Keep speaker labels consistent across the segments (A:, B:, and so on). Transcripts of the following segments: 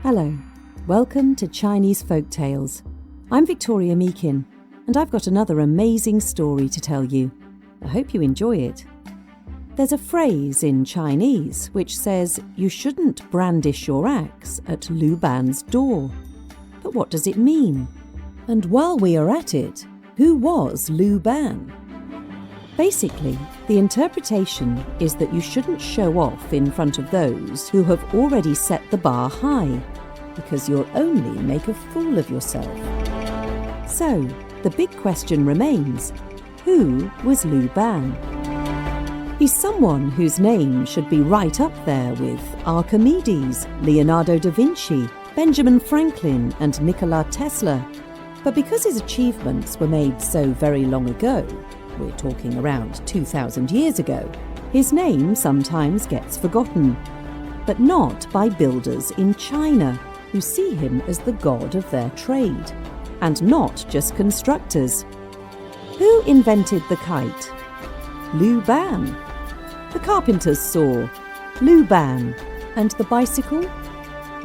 A: Hello, welcome to Chinese Folk Tales. I'm Victoria Meakin, and I've got another amazing story to tell you. I hope you enjoy it. There's a phrase in Chinese which says you shouldn't brandish your axe at Lu Ban's door. But what does it mean? And while we are at it, who was Lu Ban? Basically, the interpretation is that you shouldn't show off in front of those who have already set the bar high, because you'll only make a fool of yourself. So, the big question remains, who was Lu Ban? He's someone whose name should be right up there with Archimedes, Leonardo da Vinci, Benjamin Franklin and Nikola Tesla. But because his achievements were made so very long ago, we're talking around 2,000 years ago, his name sometimes gets forgotten. But not by builders in China, who see him as the god of their trade. And not just constructors. Who invented the kite? Lu Ban. The carpenter's saw? Lu Ban. And the bicycle?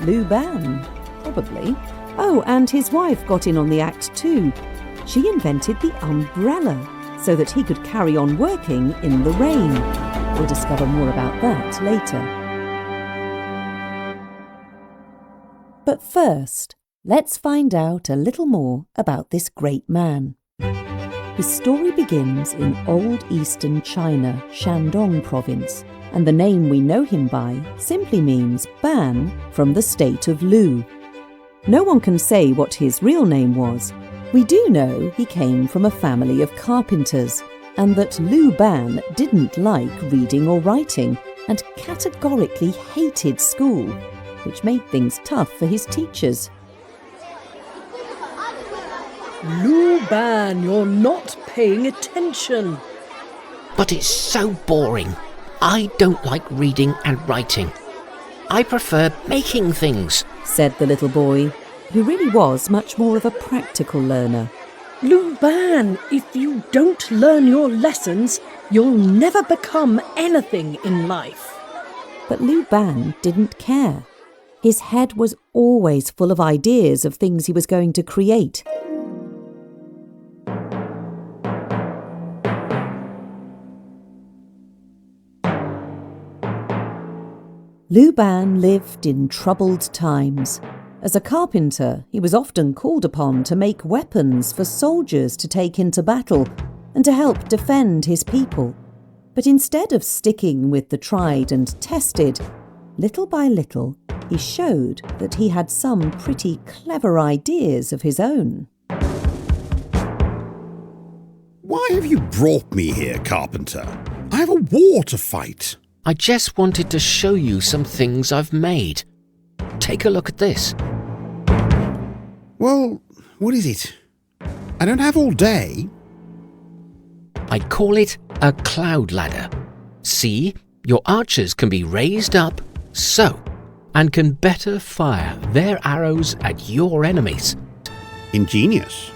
A: Lu Ban, probably. Oh, and his wife got in on the act too. She invented the umbrella, so that he could carry on working in the rain. We'll discover more about that later. But first, let's find out a little more about this great man. His story begins in old eastern China, Shandong province, and the name we know him by simply means Ban from the state of Lu. No one can say what his real name was. We do know he came from a family of carpenters, and that Lu Ban didn't like reading or writing and categorically hated school, which made things tough for his teachers.
B: Lu Ban, you're not paying attention.
C: But it's so boring. I don't like reading and writing. I prefer making things,
A: said the little boy, who really was much more of a practical learner.
B: Lu Ban, if you don't learn your lessons, you'll never become anything in life.
A: But Lu Ban didn't care. His head was always full of ideas of things he was going to create. Lu Ban lived in troubled times. As a carpenter, he was often called upon to make weapons for soldiers to take into battle and to help defend his people. But instead of sticking with the tried and tested, little by little, he showed that he had some pretty clever ideas of his own.
D: Why have you brought me here, carpenter? I have a war to fight.
C: I just wanted to show you some things I've made. Take a look at this.
D: Well, what is it? I don't have all day.
C: I call it a cloud ladder. See, your archers can be raised up, so, and can better fire their arrows at your enemies.
D: Ingenious.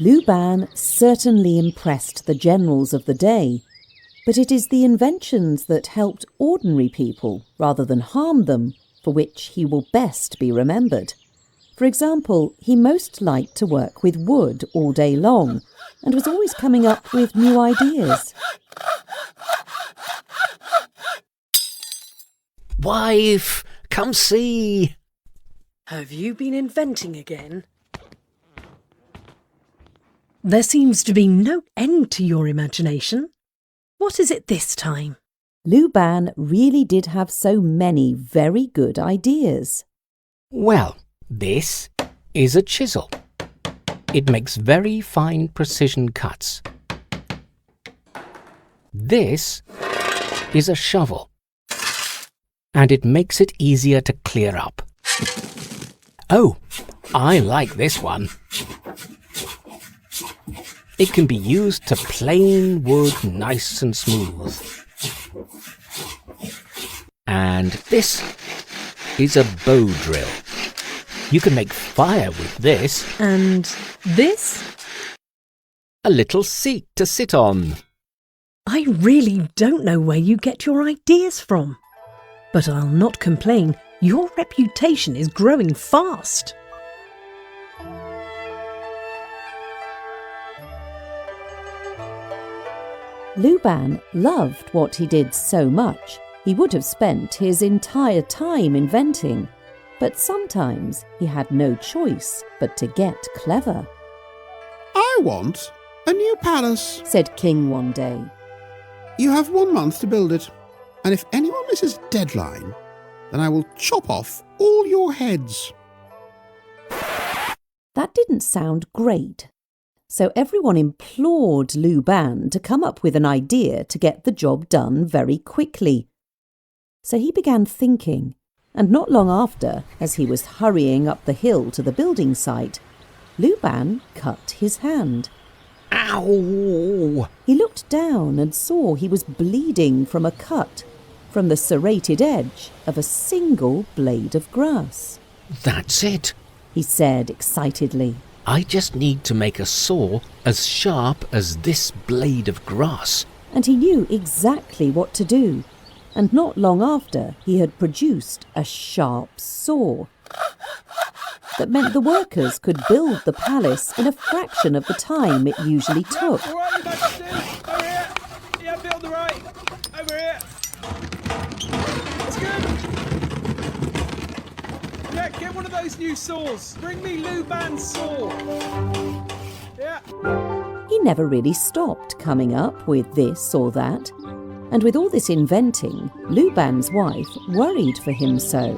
A: Lu Ban certainly impressed the generals of the day, but it is the inventions that helped ordinary people rather than harm them for which he will best be remembered. For example, he most liked to work with wood all day long and was always coming up with new ideas.
C: Wife, come see!
B: Have you been inventing again? There seems to be no end to your imagination. What is it this time?
A: Lu Ban really did have so many very good ideas.
C: Well, this is a chisel. It makes very fine precision cuts. This is a shovel, and it makes it easier to clear up. Oh, I like this one. It can be used to plane wood nice and smooth. And this is a bow drill. You can make fire with this.
B: And this?
C: A little seat to sit on.
B: I really don't know where you get your ideas from. But I'll not complain. Your reputation is growing fast.
A: Lu Ban loved what he did so much, he would have spent his entire time inventing. But sometimes he had no choice but to get clever.
D: I want a new palace,
A: said King one day.
D: You have 1 month to build it, and if anyone misses a deadline, then I will chop off all your heads.
A: That didn't sound great. So everyone implored Lu Ban to come up with an idea to get the job done very quickly. So he began thinking, and not long after, as he was hurrying up the hill to the building site, Lu Ban cut his hand.
C: Ow!
A: He looked down and saw he was bleeding from a cut from the serrated edge of a single blade of grass.
C: That's it.
A: He said excitedly.
C: I just need to make a saw as sharp as this blade of grass.
A: And he knew exactly what to do. And not long after, he had produced a sharp saw that meant the workers could build the palace in a fraction of the time it usually took.
E: All right, Your Majesty. Over here. Yeah, build the right. Over here. That's good. Yeah, get one of those new saws. Bring me Lu Ban's saw. Yeah.
A: He never really stopped coming up with this or that. And with all this inventing, Lu Ban's wife worried for him so.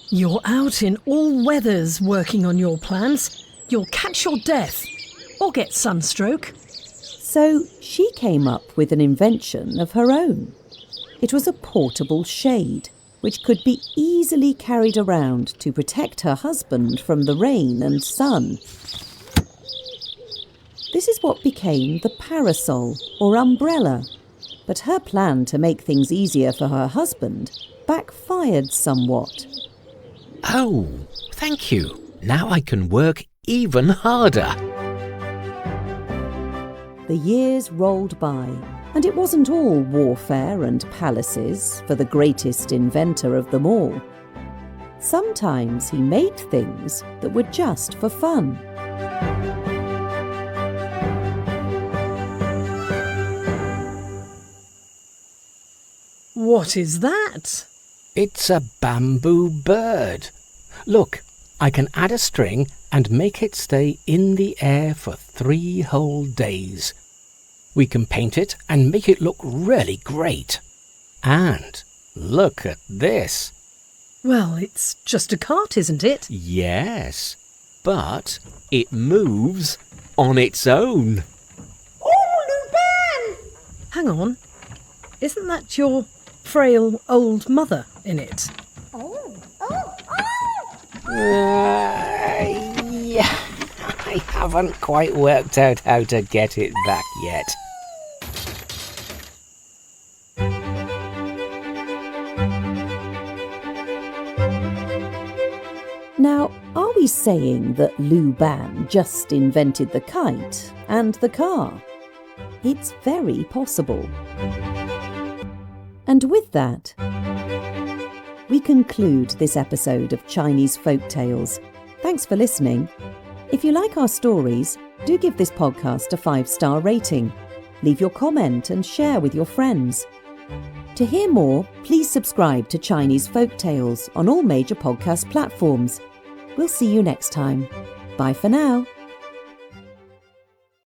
B: You're out in all weathers working on your plans. You'll catch your death or get sunstroke.
A: So she came up with an invention of her own. It was a portable shade, which could be easily carried around to protect her husband from the rain and sun. This is what became the parasol or umbrella. But her plan to make things easier for her husband backfired somewhat.
C: Oh, thank you. Now I can work even harder.
A: The years rolled by, and it wasn't all warfare and palaces for the greatest inventor of them all. Sometimes he made things that were just for fun.
B: What is that?
C: It's a bamboo bird. Look, I can add a string and make it stay in the air for 3 whole days. We can paint it and make it look really great. And look at this.
B: Well, it's just a cart, isn't it?
C: Yes, but it moves on its own.
B: Oh, Lu Ban! Hang on. Isn't that your frail old mother in it?
C: Yeah, I haven't quite worked out how to get it back yet.
A: Now, are we saying that Lu Ban just invented the kite and the car? It's very possible. And with that, we conclude this episode of Chinese Folk Tales. Thanks for listening. If you like our stories, do give this podcast a 5-star rating. Leave your comment and share with your friends. To hear more, please subscribe to Chinese Folk Tales on all major podcast platforms. We'll see you next time. Bye for now.